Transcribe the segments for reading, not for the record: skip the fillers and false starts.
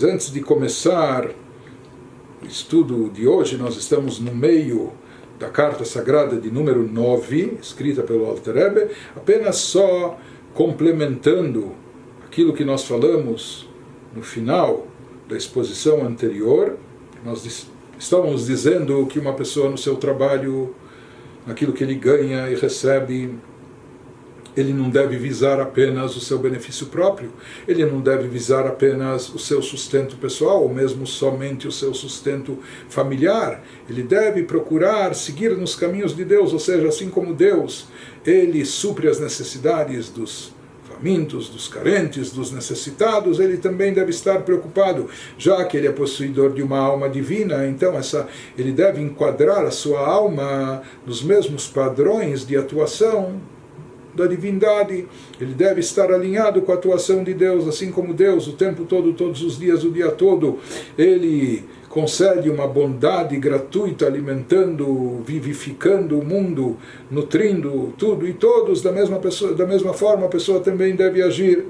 Mas antes de começar o estudo de hoje, nós estamos no meio da Carta Sagrada de número 9, escrita pelo Alter Rebbe, apenas só complementando aquilo que nós falamos no final da exposição anterior. Nós estávamos dizendo que uma pessoa no seu trabalho, naquilo que ele ganha e recebe, ele não deve visar apenas o seu benefício próprio, ele não deve visar apenas o seu sustento pessoal, ou mesmo somente o seu sustento familiar. Ele deve procurar seguir nos caminhos de Deus, ou seja, assim como Deus, ele supre as necessidades dos famintos, dos carentes, dos necessitados, ele também deve estar preocupado, já que ele é possuidor de uma alma divina, então ele deve enquadrar a sua alma nos mesmos padrões de atuação da divindade. Ele deve estar alinhado com a atuação de Deus, assim como Deus, o tempo todo, todos os dias, o dia todo, ele concede uma bondade gratuita, alimentando, vivificando o mundo, nutrindo tudo e todos da mesma forma a pessoa também deve agir.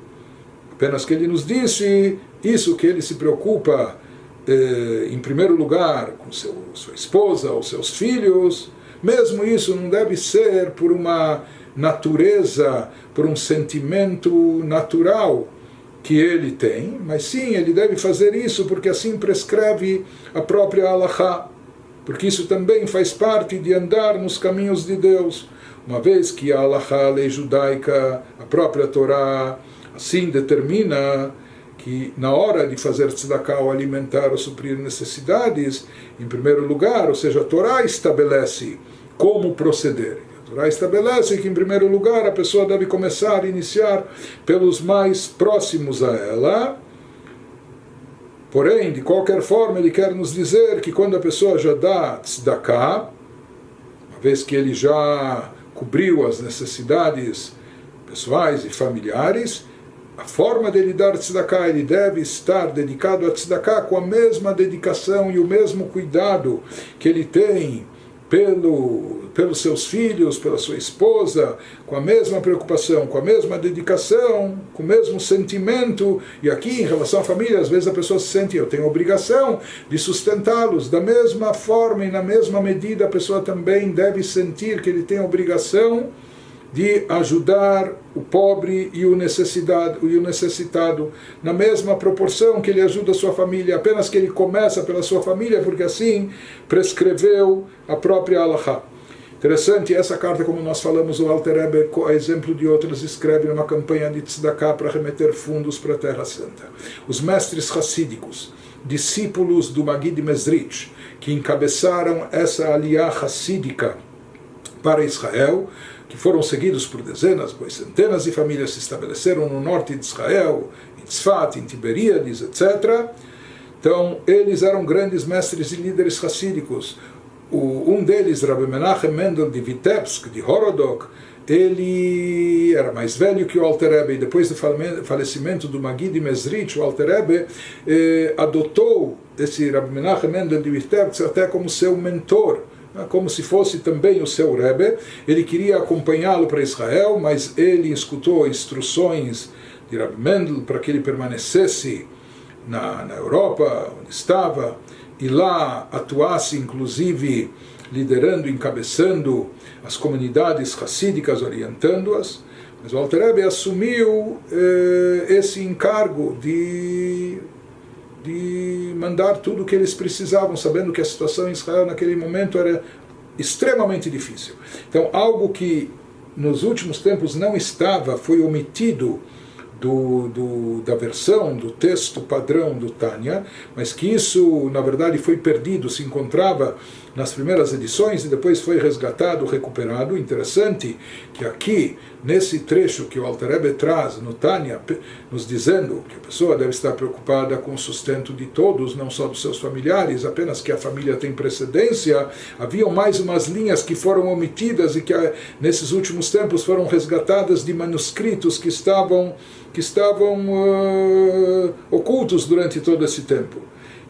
Apenas que ele nos disse isso, que ele se preocupa em primeiro lugar com sua esposa ou seus filhos. Mesmo isso não deve ser por uma natureza, por um sentimento natural que ele tem, mas sim, ele deve fazer isso porque assim prescreve a própria Halachá, porque isso também faz parte de andar nos caminhos de Deus, uma vez que a Halachá, a lei judaica, a própria Torá, assim determina que na hora de fazer tzedakah, ou alimentar ou suprir necessidades, em primeiro lugar, ou seja, a Torá estabelece como proceder. A Torá estabelece que, em primeiro lugar, a pessoa deve começar a iniciar pelos mais próximos a ela. Porém, de qualquer forma, ele quer nos dizer que quando a pessoa já dá tzedakah, uma vez que ele já cobriu as necessidades pessoais e familiares, a forma dele dar tzedakah, ele deve estar dedicado a tzedakah com a mesma dedicação e o mesmo cuidado que ele tem pelos seus filhos, pela sua esposa, com a mesma preocupação, com a mesma dedicação, com o mesmo sentimento. E aqui, em relação à família, às vezes a pessoa se sente, eu tenho a obrigação de sustentá-los. Da mesma forma e na mesma medida, a pessoa também deve sentir que ele tem a obrigação de ajudar o pobre e o necessitado na mesma proporção que ele ajuda a sua família, apenas que ele começa pela sua família, porque assim prescreveu a própria Halachá. Interessante, essa carta, como nós falamos, o Alter Rebbe, a exemplo de outras, escreve numa campanha de tzedakah para remeter fundos para a Terra Santa. Os mestres hassídicos, discípulos do Magid Mezrich, que encabeçaram essa aliyah hassídica para Israel, que foram seguidos por dezenas, pois centenas de famílias se estabeleceram no norte de Israel, em Tzfat, em Tiberíades, etc. Então, eles eram grandes mestres e líderes hassídicos. Um deles, Rabbi Menachem Mendel de Vitebsk, de Horodok, ele era mais velho que o Alter Rebbe, e depois do falecimento do Magid Mezrich, o Alter Rebbe adotou esse Rabbi Menachem Mendel de Vitebsk até como seu mentor, como se fosse também o seu Rebbe. Ele queria acompanhá-lo para Israel, mas ele escutou instruções de Rabbi Mendel para que ele permanecesse na Europa, onde estava, e lá atuasse, inclusive, liderando, encabeçando as comunidades hassídicas, orientando-as. Mas o Alter Rebbe assumiu esse encargo de mandar tudo o que eles precisavam, sabendo que a situação em Israel naquele momento era extremamente difícil. Então, algo que nos últimos tempos não estava, foi omitido da versão, do texto padrão do Tânia, mas que isso, na verdade, foi perdido, se encontrava nas primeiras edições e depois foi resgatado, recuperado. Interessante que aqui, nesse trecho que o Alter Rebbe traz no Tânia, nos dizendo que a pessoa deve estar preocupada com o sustento de todos, não só dos seus familiares, apenas que a família tem precedência, haviam mais umas linhas que foram omitidas e que nesses últimos tempos foram resgatadas de manuscritos que estavam ocultos durante todo esse tempo.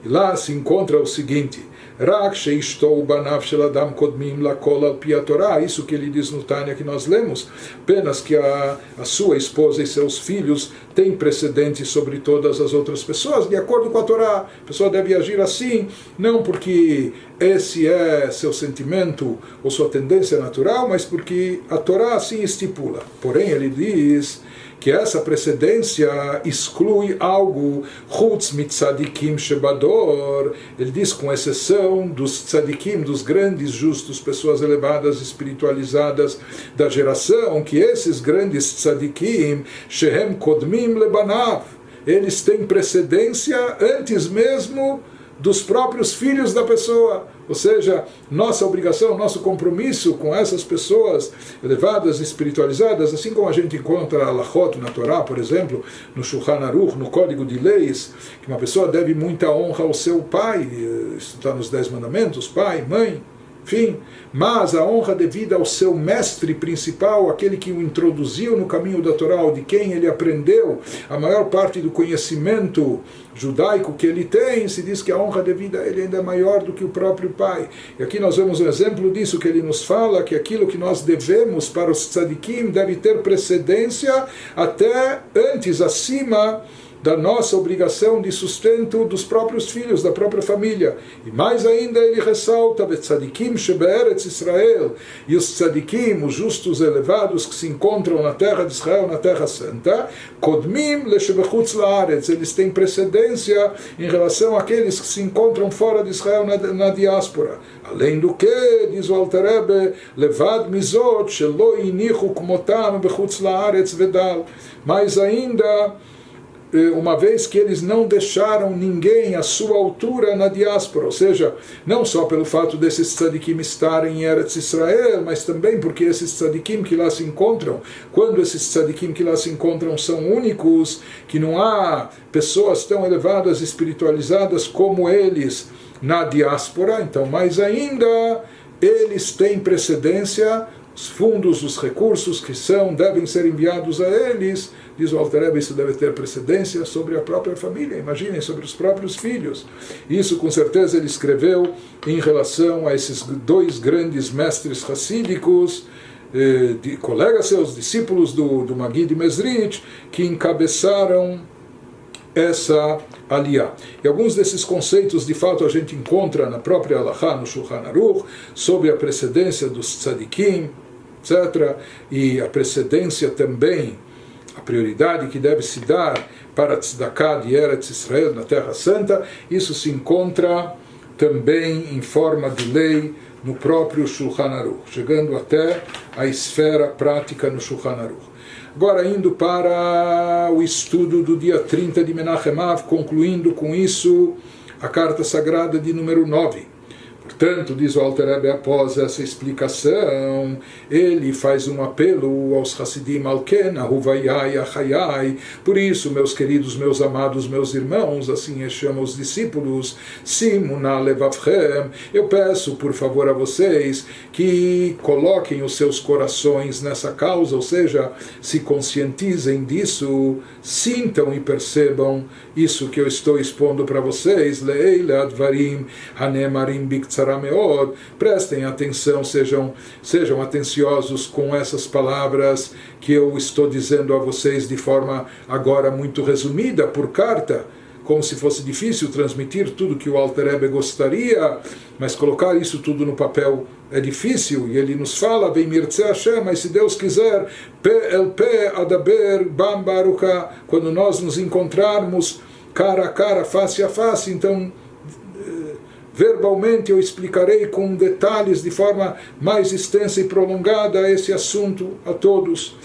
E lá se encontra o seguinte: Rak sheishtou banav shel adam kodmim lakol al pi Torá, isso que ele diz no Tânia que nós lemos, apenas que a sua esposa e seus filhos têm precedente sobre todas as outras pessoas, de acordo com a Torá. A pessoa deve agir assim, não porque esse é seu sentimento ou sua tendência natural, mas porque a Torá assim estipula. Porém, ele diz que essa precedência exclui algo, chutz mitzadikim shebador, ele diz com exceção dos tzadikim, dos grandes justos, pessoas elevadas, espiritualizadas da geração, que esses grandes tzadikim, shehem kodmim lebanav, eles têm precedência antes mesmo dos próprios filhos da pessoa. Ou seja, nossa obrigação, nosso compromisso com essas pessoas elevadas, espiritualizadas, assim como a gente encontra alachot na Torá, por exemplo, no Shulchan Aruch, no Código de Leis, que uma pessoa deve muita honra ao seu pai, isso está nos 10 mandamentos, pai, mãe, enfim, mas a honra devida ao seu mestre principal, aquele que o introduziu no caminho da Torá, de quem ele aprendeu a maior parte do conhecimento judaico que ele tem, se diz que a honra devida a ele ainda é maior do que o próprio pai. E aqui nós vemos um exemplo disso, que ele nos fala que aquilo que nós devemos para os tzadikim deve ter precedência até antes, acima da nossa obrigação de sustento dos próprios filhos, da própria família. E mais ainda ele ressalta, tzadikim shebe'eretz Israel, e os tzadikim, os justos elevados que se encontram na terra de Israel, na terra santa, kodmim leshebechutz la'aretz, eles têm precedência em relação àqueles que se encontram fora de Israel na diáspora. Além do que, diz o Alter Rebbe, levad mizot shelo inichu kmotam bechutz la'aretz vedal, mais ainda, uma vez que eles não deixaram ninguém à sua altura na diáspora, ou seja, não só pelo fato desses tzadikim estarem em Eretz Israel, mas também porque esses tzadikim que lá se encontram, quando esses tzadikim que lá se encontram são únicos, que não há pessoas tão elevadas, espiritualizadas como eles na diáspora, então mais ainda, eles têm precedência, os fundos, os recursos que devem ser enviados a eles, diz o Alter Rebbe, isso deve ter precedência sobre a própria família, imaginem, sobre os próprios filhos. Isso com certeza ele escreveu em relação a esses dois grandes mestres racídicos, de colegas seus, discípulos do Magid de Mezrich, que encabeçaram essa aliyah. E alguns desses conceitos, de fato, a gente encontra na própria Halachá, no Shulchan Aruch, sobre a precedência dos tzadikim, etc. E a precedência também, a prioridade que deve se dar para a tzedakah de Eretz Israel, na Terra Santa, isso se encontra também em forma de lei no próprio Shulchan Aruch, chegando até a esfera prática no Shulchan Aruch. Agora indo para o estudo do dia 30 de Menachem Av, concluindo com isso a carta sagrada de número 9. Portanto, diz o Alter Rebbe, após essa explicação, ele faz um apelo aos Hasidim Alken, Ahuvayai, Achayai. Por isso, meus queridos, meus amados, meus irmãos, assim chama os discípulos, Simuna Levavchem, eu peço, por favor, a vocês que coloquem os seus corações nessa causa, ou seja, se conscientizem disso, sintam e percebam isso que eu estou expondo para vocês, Le'eile Advarim Hanemarim Biktsarameod, prestem atenção, sejam atenciosos com essas palavras que eu estou dizendo a vocês de forma agora muito resumida, por carta, como se fosse difícil transmitir tudo que o Alter Rebbe gostaria, mas colocar isso tudo no papel é difícil, e ele nos fala, Vem Mirtze Hashem, mas se Deus quiser, Pe el Pe Adaber Bam Baruka, quando nós nos encontrarmos cara a cara, face a face, então verbalmente eu explicarei com detalhes, de forma mais extensa e prolongada, esse assunto a todos.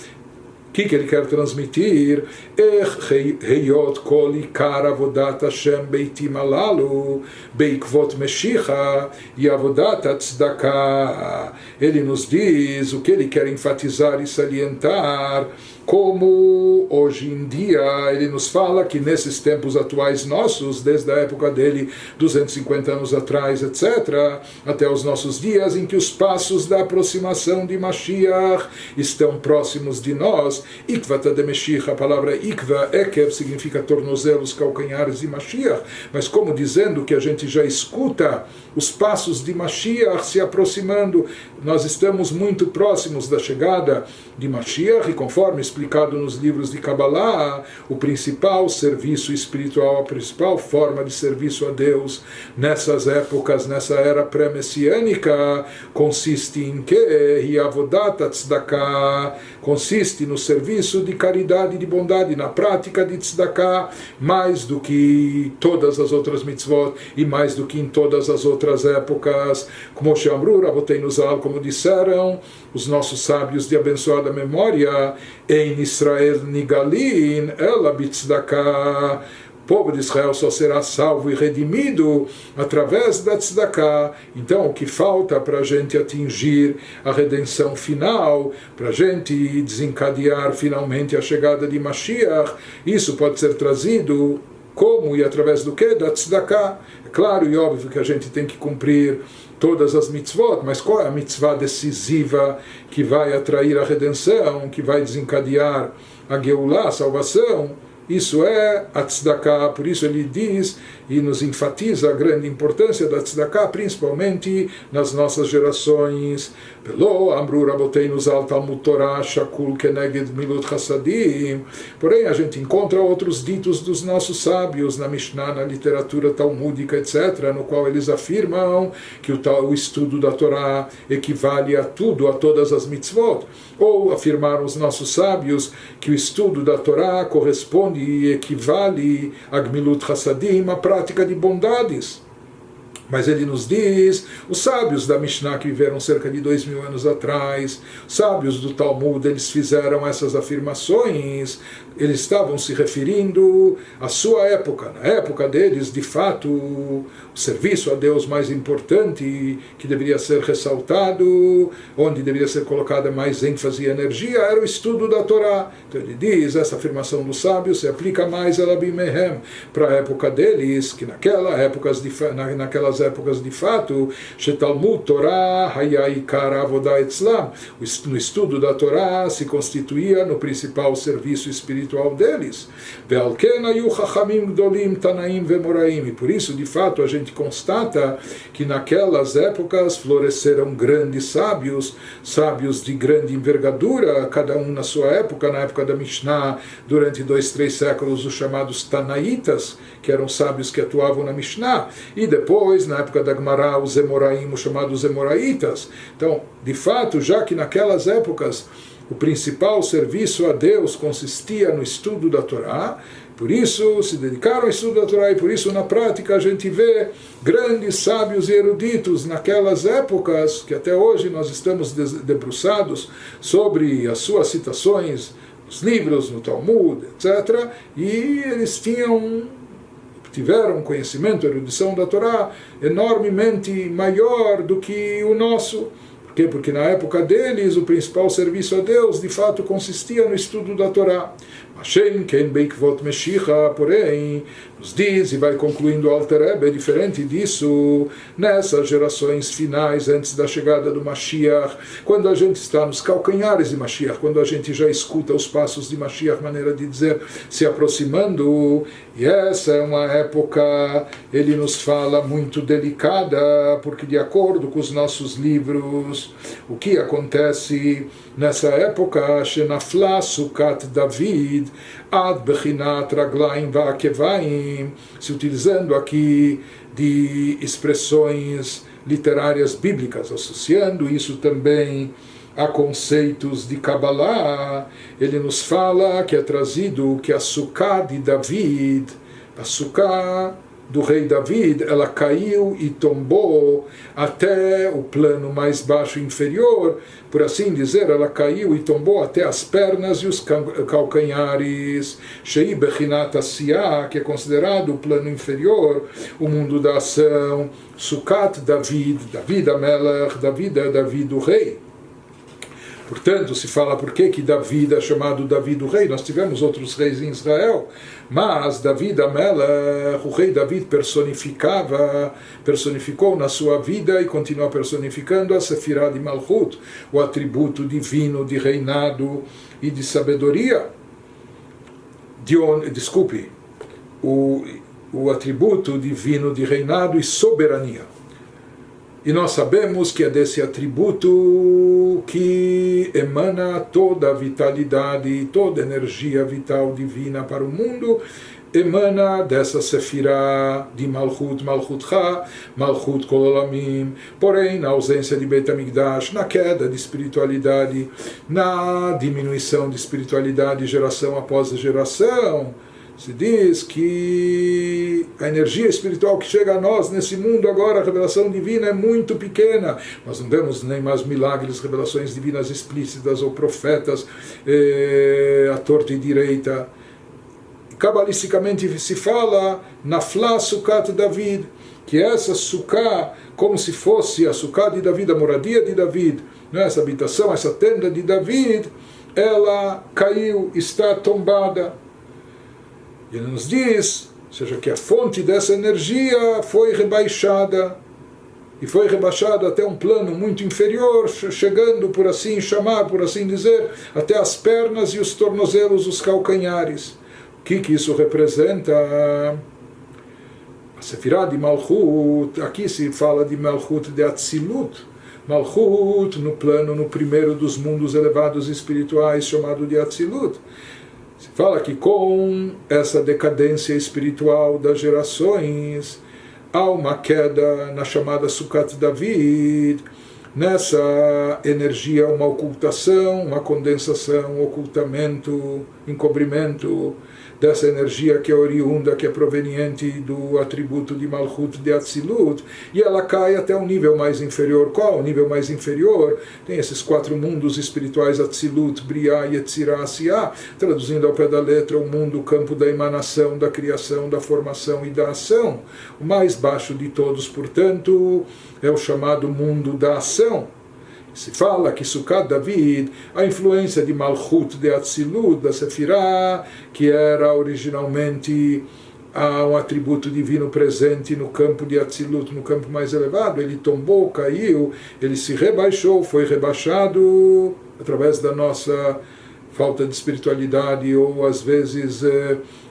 O que ele quer transmitir? Heyot kol ikar avodat Hashem beitim alalu beikvot Meshicha e avodat tzedakah. Ele nos diz o que ele quer enfatizar e salientar, como hoje em dia ele nos fala que nesses tempos atuais nossos, desde a época dele, 250 anos atrás, etc., até os nossos dias, em que os passos da aproximação de Mashiach estão próximos de nós, nós. Ikvata de Mashiach, a palavra Ikva, Ekev, significa tornozelos, calcanhares de Mashiach, mas como dizendo que a gente já escuta os passos de Mashiach se aproximando, nós estamos muito próximos da chegada de Mashiach, e conforme explicado nos livros de Kabbalah, o principal serviço espiritual, a principal forma de serviço a Deus nessas épocas, nessa era pré-messiânica, consiste em que? Avodat tzedakah, consiste no serviço de caridade e de bondade, na prática de tzedakah, mais do que todas as outras mitzvot e mais do que em todas as outras épocas, como Shamru, Raboteinu Zal, como disseram os nossos sábios de abençoada memória, em Israel Nigalin, ela bitzdakah, o povo de Israel só será salvo e redimido através da tzedakah. Então, o que falta para a gente atingir a redenção final, para a gente desencadear finalmente a chegada de Mashiach, isso pode ser trazido como e através do que? Da tzedakah. É claro e óbvio que a gente tem que cumprir todas as mitzvot, mas qual é a mitzvah decisiva que vai atrair a redenção, que vai desencadear a Geulah, a salvação? Isso é a tzedakah. Por isso ele diz e nos enfatiza a grande importância da tzedakah, principalmente nas nossas gerações. Pelo Amru Raboteinu Zal Talmud Torah Shakul Keneged Milut Chassadim. Porém, a gente encontra outros ditos dos nossos sábios na Mishnah, na literatura talmúdica, etc., no qual eles afirmam que o estudo da Torá equivale a tudo, a todas as mitzvot. Ou afirmaram os nossos sábios que o estudo da Torá corresponde e equivale a Gmilut Chassadim, a prática de bondades. Mas ele nos diz, os sábios da Mishnah que viveram cerca de 2000 anos atrás, sábios do Talmud, eles fizeram essas afirmações, eles estavam se referindo à sua época. Na época deles, de fato, o serviço a Deus mais importante, que deveria ser ressaltado, onde deveria ser colocada mais ênfase e energia, era o estudo da Torá. Então ele diz, essa afirmação dos sábios se aplica mais a Labi Mehem, para a época deles, que naquelas épocas de fato, Shetalmud Torah Hayai Avodah Etzlam, no estudo da Torá se constituía no principal serviço espiritual deles. E por isso, de fato, a gente constata que naquelas épocas floresceram grandes sábios, sábios de grande envergadura, cada um na sua época, na época da Mishnah, durante 2-3 séculos, os chamados Tanaitas, que eram sábios que atuavam na Mishnah, e depois, na época da Gemara, os Emoraim, os chamados Emoraitas. Então, de fato, já que naquelas épocas o principal serviço a Deus consistia no estudo da Torá, por isso se dedicaram ao estudo da Torá, e por isso na prática a gente vê grandes sábios e eruditos naquelas épocas, que até hoje nós estamos debruçados sobre as suas citações nos livros, no Talmud, etc., e eles tiveram um conhecimento, erudição da Torá enormemente maior do que o nosso. Por quê? Porque na época deles o principal serviço a Deus de fato consistia no estudo da Torá. Porém, nos diz e vai concluindo o Alter Rebbe, diferente disso, nessas gerações finais, antes da chegada do Mashiach, quando a gente está nos calcanhares de Mashiach, quando a gente já escuta os passos de Mashiach, maneira de dizer, se aproximando, e essa é uma época, ele nos fala, muito delicada, porque de acordo com os nossos livros, o que acontece nessa época, Shenafla Sukat David, Ad Bechinat Raglaim Va'akevaim, se utilizando aqui de expressões literárias bíblicas, associando isso também a conceitos de Kabbalah, ele nos fala que é trazido que a Sukkah de David, a Sukkah do rei David, ela caiu e tombou até o plano mais baixo inferior, por assim dizer, ela caiu e tombou até as pernas e os calcanhares. Shei Bechinat Asiyah, que é considerado o plano inferior, o mundo da ação. Sukkot David, David Amelech, David é David o rei. Portanto, se fala por que Davi é chamado Davi do rei. Nós tivemos outros reis em Israel, mas Davi Amelech, o rei Davi personificou na sua vida e continua personificando a Sefirah de Malchut, o atributo divino de reinado e de sabedoria. O atributo divino de reinado e soberania. E nós sabemos que é desse atributo que emana toda a vitalidade, toda a energia vital divina para o mundo, emana dessa Sefirah de Malchut, Malchutcha, Malchut Kol Olamim. Porém, na ausência de Beit HaMikdash, na queda de espiritualidade, na diminuição de espiritualidade geração após geração, se diz que a energia espiritual que chega a nós nesse mundo agora, a revelação divina é muito pequena. Nós não vemos nem mais milagres, revelações divinas explícitas ou profetas à torta e direita. Cabalisticamente se fala Nafla Sukkot David, que essa Sukkah, como se fosse a Sukkah de David, a moradia de David, não é? Essa habitação, essa tenda de David, ela caiu, está tombada. E ele nos diz, ou seja, que a fonte dessa energia foi rebaixada, e foi rebaixada até um plano muito inferior, chegando, por assim chamar, por assim dizer, até as pernas e os tornozelos, os calcanhares. O que isso representa? A Sefirah de Malchut, aqui se fala de Malchut de Atzilut, Malchut no plano, no primeiro dos mundos elevados espirituais, chamado de Atzilut. Se fala que com essa decadência espiritual das gerações, há uma queda na chamada Sukkot David, nessa energia uma ocultação, uma condensação, um ocultamento, encobrimento dessa energia que é oriunda, que é proveniente do atributo de Malchut de Atzilut, e ela cai até um nível mais inferior. Qual o nível mais inferior? Tem esses 4 mundos espirituais, Atzilut, Briah, Yetzirah, Asiah, traduzindo ao pé da letra, o mundo, o campo da emanação, da criação, da formação e da ação. O mais baixo de todos, portanto, é o chamado mundo da ação. Se fala que Sukkot David, a influência de Malchut de Atzilut, da Sefirah, que era originalmente um atributo divino presente no campo de Atzilut, no campo mais elevado, ele tombou, caiu, ele se rebaixou, foi rebaixado através da nossa falta de espiritualidade ou às vezes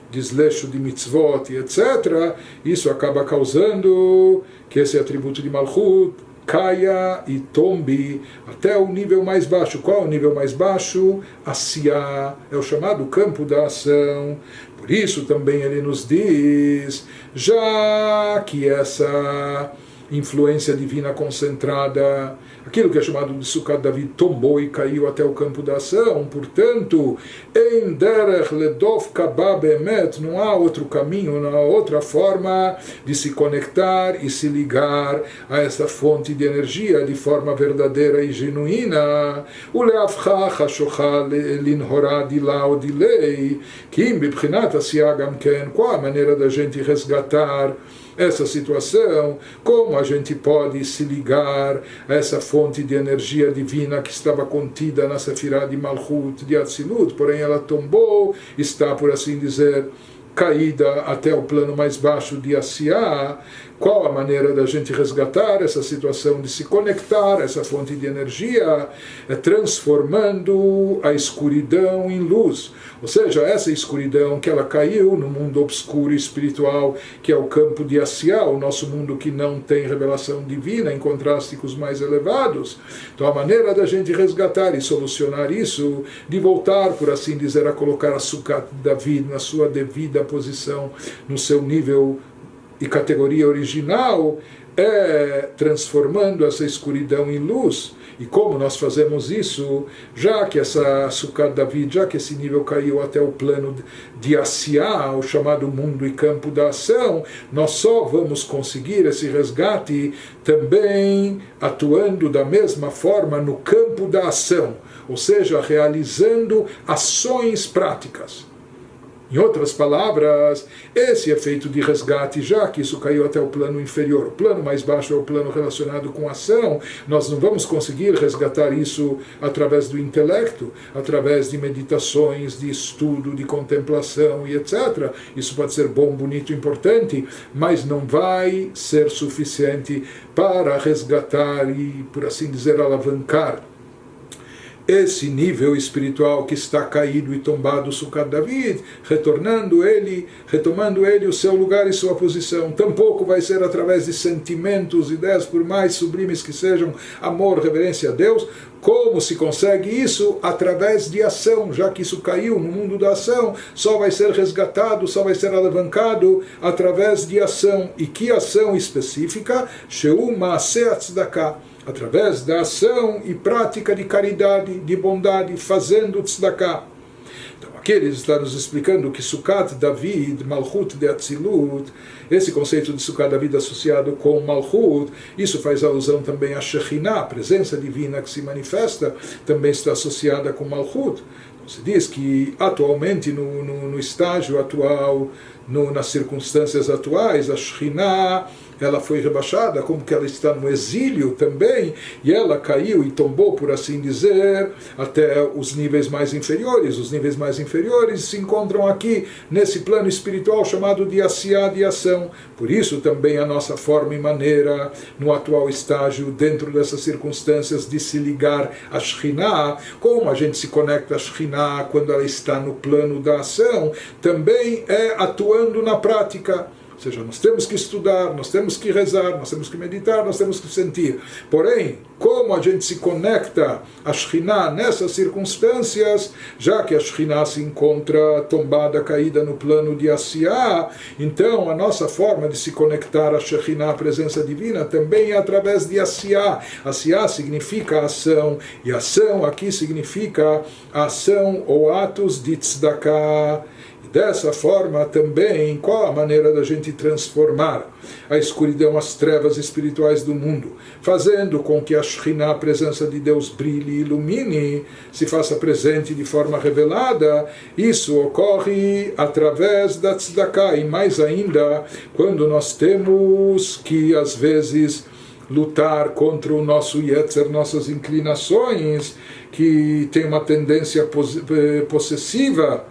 desleixo de mitzvot, etc. Isso acaba causando que esse atributo de Malchut caia e tombe até o nível mais baixo. Qual é o nível mais baixo? Asiá, é o chamado campo da ação. Por isso também ele nos diz, já que essa influência divina concentrada, aquilo que é chamado de Sukkot David, tombou e caiu até o campo da ação, portanto, em derech ledov kabah be'emet, não há outro caminho, não há outra forma de se conectar e se ligar a essa fonte de energia de forma verdadeira e genuína. O leavcha chashocha linhorá dilá ou dilei, kim bibchinat asiá gamken, qual a maneira da gente resgatar essa situação, como a gente pode se ligar a essa fonte de energia divina que estava contida na Sefirah de Malchut, de Atzilut, porém ela tombou, está, por assim dizer, caída até o plano mais baixo de Asiá. Qual a maneira da gente resgatar essa situação de se conectar a essa fonte de energia? É transformando a escuridão em luz. Ou seja, essa escuridão que ela caiu no mundo obscuro e espiritual, que é o campo de Asiá, o nosso mundo que não tem revelação divina, em contraste com os mais elevados. Então a maneira da gente resgatar e solucionar isso, de voltar, por assim dizer, a colocar a Sukkot David na sua devida posição, no seu nível e categoria original, é transformando essa escuridão em luz. E como nós fazemos isso, já que essa Sukkot David, já que esse nível caiu até o plano de Asiá, o chamado mundo e campo da ação, nós só vamos conseguir esse resgate também atuando da mesma forma no campo da ação, ou seja, realizando ações práticas. Em outras palavras, esse efeito de resgate, já que isso caiu até o plano inferior, o plano mais baixo é o plano relacionado com ação, nós não vamos conseguir resgatar isso através do intelecto, através de meditações, de estudo, de contemplação e etc. Isso pode ser bom, bonito, importante, mas não vai ser suficiente para resgatar e, por assim dizer, alavancar esse nível espiritual que está caído e tombado, Sukkot David, retomando ele o seu lugar e sua posição. Tampouco vai ser através de sentimentos, ideias, por mais sublimes que sejam, amor, reverência a Deus. Como se consegue isso? Através de ação, já que isso caiu no mundo da ação, só vai ser resgatado, só vai ser alavancado através de ação. E que ação específica? Sheu Maaseh Tzedakah, através da ação e prática de caridade, de bondade, fazendo tzedakah. Então aqui ele está nos explicando que Sukkot David, Malchut de Atzilut, esse conceito de Sukkot David associado com Malchut, isso faz alusão também a Shekhinah, a presença divina que se manifesta, também está associada com Malchut. Então se diz que atualmente, no estágio atual, nas circunstâncias atuais, a Shekhinah, ela foi rebaixada, como que ela está no exílio também, e ela caiu e tombou, por assim dizer, até os níveis mais inferiores. Os níveis mais inferiores se encontram aqui, nesse plano espiritual chamado de Asiyah, de ação. Por isso também a nossa forma e maneira, no atual estágio, dentro dessas circunstâncias, de se ligar à Shekhinah, como a gente se conecta à Shekhinah quando ela está no plano da ação, também é atuando na prática. Ou seja, nós temos que estudar, nós temos que rezar, nós temos que meditar, nós temos que sentir. Porém, como a gente se conecta à Shekhinah nessas circunstâncias, já que a Shekhinah se encontra tombada, caída no plano de Asiyah, então a nossa forma de se conectar à Shekhinah, a presença divina, também é através de Asiyah. Asiyah significa ação, e ação aqui significa ação ou atos de tzedakah. Dessa forma também, qual a maneira da gente transformar a escuridão, as trevas espirituais do mundo, fazendo com que a Shekhinah, a presença de Deus, brilhe e ilumine, se faça presente de forma revelada. Isso ocorre através da tzedakah, e mais ainda, quando nós temos que, às vezes, lutar contra o nosso Yetzer, nossas inclinações, que tem uma tendência possessiva,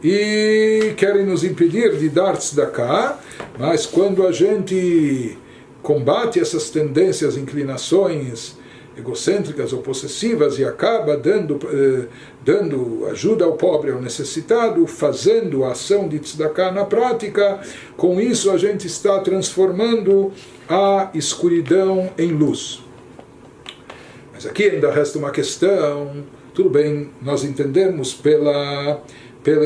e querem nos impedir de dar tzedakah, mas quando a gente combate essas tendências, inclinações egocêntricas ou possessivas e acaba dando ajuda ao pobre, ao necessitado, fazendo a ação de tzedakah na prática, com isso a gente está transformando a escuridão em luz. Mas aqui ainda resta uma questão. Tudo bem, nós entendemos pela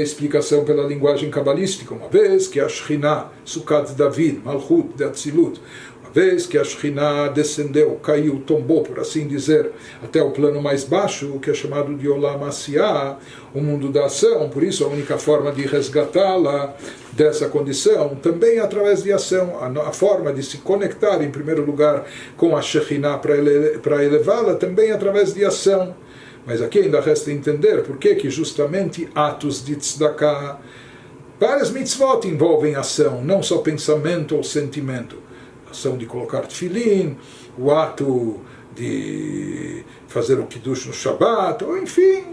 explicação, pela linguagem cabalística, uma vez que a Shekhinah, Sukkot David, Malchut de Atzilut, uma vez que a Shekhinah descendeu, caiu, tombou, por assim dizer, até o plano mais baixo, que é chamado de Olam Asiyah, o mundo da ação, por isso a única forma de resgatá-la dessa condição, também através de ação, a forma de se conectar, em primeiro lugar, com a Shekhinah para elevá-la, também através de ação. Mas aqui ainda resta entender por que justamente atos de tzedakah, várias mitzvot envolvem ação, não só pensamento ou sentimento. A ação de colocar tefilin, o ato de fazer o kiddush no Shabbat, ou enfim,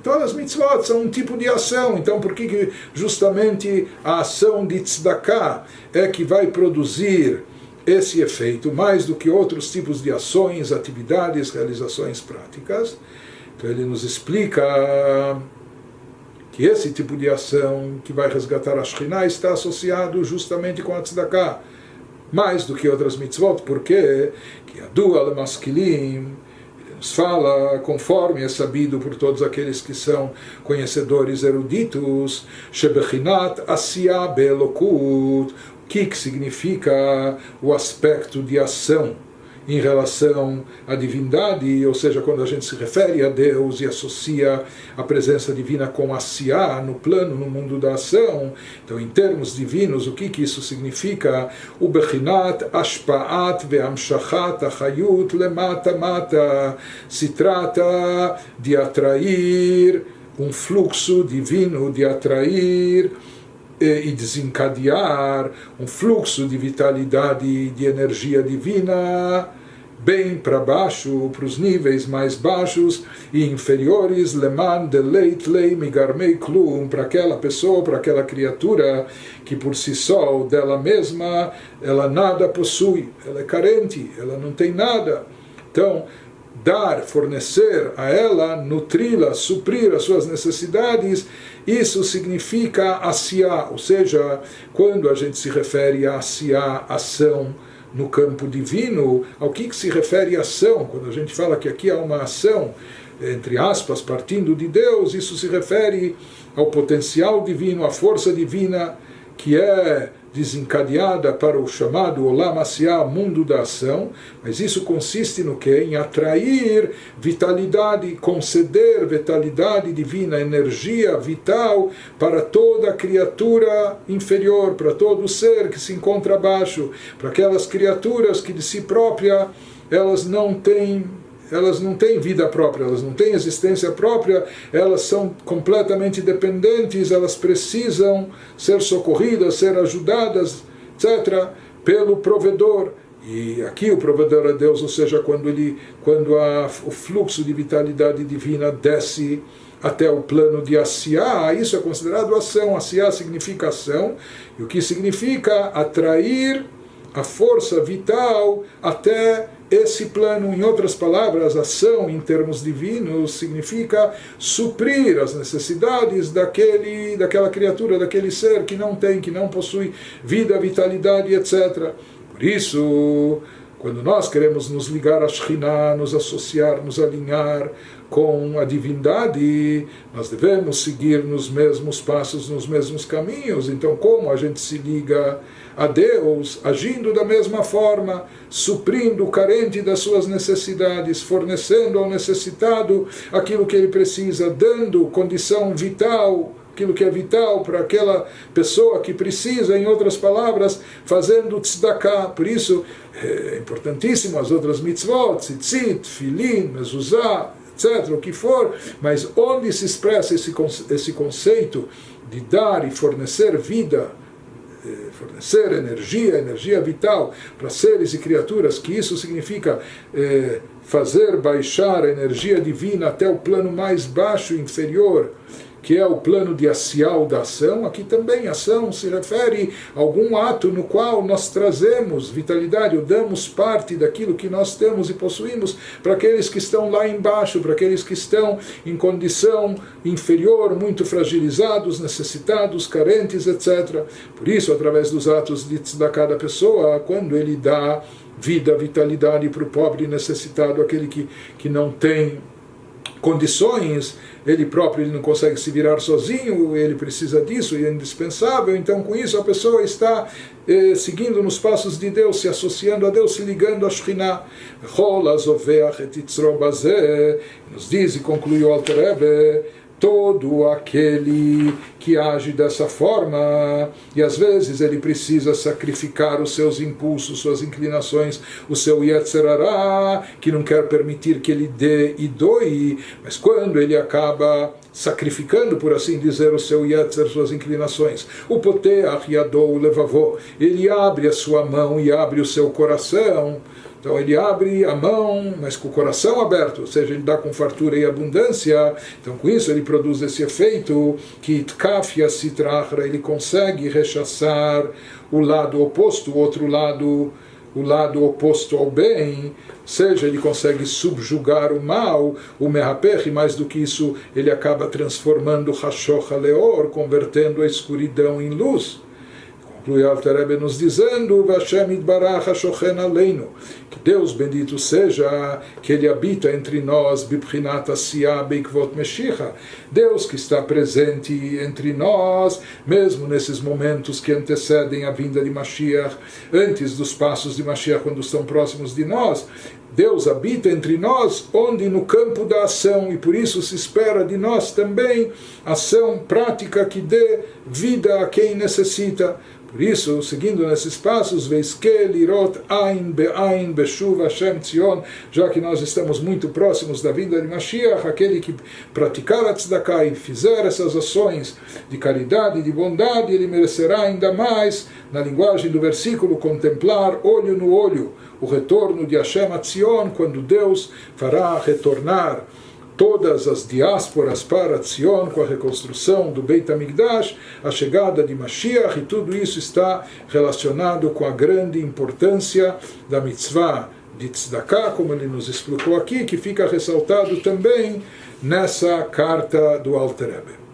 todas as mitzvot são um tipo de ação. Então por que justamente a ação de tzedakah é que vai produzir esse efeito, mais do que outros tipos de ações, atividades, realizações práticas? Então ele nos explica que esse tipo de ação que vai resgatar a Shekhinah está associado justamente com a tzedakah, mais do que outras mitzvot. Porque que a Dua Maskilim nos fala, conforme é sabido por todos aqueles que são conhecedores eruditos, Shebechinat Asiyah Be'elokut, o que significa o aspecto de ação em relação à divindade, ou seja, quando a gente se refere a Deus e associa a presença divina com Asiyah, no plano, no mundo da ação. Então, em termos divinos, o que isso significa? O Bechinat Ashpa'at Ve'amshachat Achayut Lemata Mata. Se trata de atrair um fluxo divino de atrair e desencadear um fluxo de vitalidade, de energia divina, bem para baixo, para os níveis mais baixos e inferiores, leman deleit lei migarmei klum, para aquela pessoa, para aquela criatura que por si só, dela mesma, ela nada possui, ela é carente, ela não tem nada. Então, dar, fornecer a ela, nutri-la, suprir as suas necessidades, isso significa asiá, ou seja, quando a gente se refere a asiá, ação, no campo divino, ao que se refere a ação? Quando a gente fala que aqui há uma ação, entre aspas, partindo de Deus, isso se refere ao potencial divino, à força divina que é desencadeada para o chamado Olam Asiá, mundo da ação, mas isso consiste no quê? Em atrair vitalidade, conceder vitalidade divina, energia vital para toda criatura inferior, para todo ser que se encontra abaixo, para aquelas criaturas que de si própria elas não têm vida própria, elas não têm existência própria, elas são completamente dependentes, elas precisam ser socorridas, ser ajudadas, etc., pelo provedor. E aqui o provedor é Deus, ou seja, quando o fluxo de vitalidade divina desce até o plano de Asiá, isso é considerado ação. Asiá significa ação, e o que significa atrair a força vital até esse plano. Em outras palavras, ação em termos divinos significa suprir as necessidades daquela criatura, daquele ser que não tem, que não possui vida, vitalidade, etc. Por isso, quando nós queremos nos ligar a Shekhinah, nos associar, nos alinhar com a divindade, nós devemos seguir nos mesmos passos, nos mesmos caminhos. Então, como a gente se liga a Deus? Agindo da mesma forma, suprindo o carente das suas necessidades, fornecendo ao necessitado aquilo que ele precisa, dando condição vital, aquilo que é vital para aquela pessoa que precisa, em outras palavras, fazendo tzedakah. Por isso é importantíssimo as outras mitzvot, tzitzit, filin, mezuzah, etc., o que for, mas onde se expressa esse conceito de dar e fornecer vida, fornecer energia vital para seres e criaturas, que isso significa fazer baixar a energia divina até o plano mais baixo, inferior, que é o plano de acial da ação. Aqui também ação se refere a algum ato no qual nós trazemos vitalidade, ou damos parte daquilo que nós temos e possuímos para aqueles que estão lá embaixo, para aqueles que estão em condição inferior, muito fragilizados, necessitados, carentes, etc. Por isso, através dos atos de tzedakah da pessoa, quando ele dá vida, vitalidade para o pobre necessitado, aquele que não tem condições, ele próprio ele não consegue se virar sozinho, ele precisa disso e é indispensável. Então, com isso, a pessoa está seguindo nos passos de Deus, se associando a Deus, se ligando a Shekhinah. Nos diz e concluiu o Alter Rebbe, todo aquele que age dessa forma, e às vezes ele precisa sacrificar os seus impulsos, suas inclinações, o seu Yetzer Hara, que não quer permitir que ele dê e doe, mas quando ele acaba sacrificando, por assim dizer, o seu Yetzer, suas inclinações, o Poteach Yadou Levavó, ele abre a sua mão e abre o seu coração. Então ele abre a mão, mas com o coração aberto, ou seja, ele dá com fartura e abundância. Então com isso ele produz esse efeito que Tkafia Sitrachra, ele consegue rechaçar o lado oposto, o outro lado, o lado oposto ao bem, ou seja, ele consegue subjugar o mal, o Mehapech, e mais do que isso, ele acaba transformando Hashoch Leor, convertendo a escuridão em luz. Conclui Alter Rebbe nos dizendo, Vashem Itbarach HaShochen Aleinu, que Deus bendito seja, que Ele habita entre nós, Bibchinat Asiyah Beikvot Meshicha, Deus que está presente entre nós, mesmo nesses momentos que antecedem a vinda de Mashiach, antes dos passos de Mashiach, quando estão próximos de nós. Deus habita entre nós, onde no campo da ação, e por isso se espera de nós também ação prática que dê vida a quem necessita. Por isso, seguindo nesses passos, Veiskel irot ain be'ain beshuv Hashem Tzion, já que nós estamos muito próximos da vinda de Mashiach, aquele que praticar a tzedakah e fizer essas ações de caridade e de bondade, ele merecerá ainda mais, na linguagem do versículo, contemplar olho no olho o retorno de Hashem a Tzion, quando Deus fará retornar todas as diásporas para Tzion com a reconstrução do Beit HaMikdash, a chegada de Mashiach, e tudo isso está relacionado com a grande importância da mitzvah de tzedakah, como ele nos explicou aqui, que fica ressaltado também nessa carta do Alter Rebbe.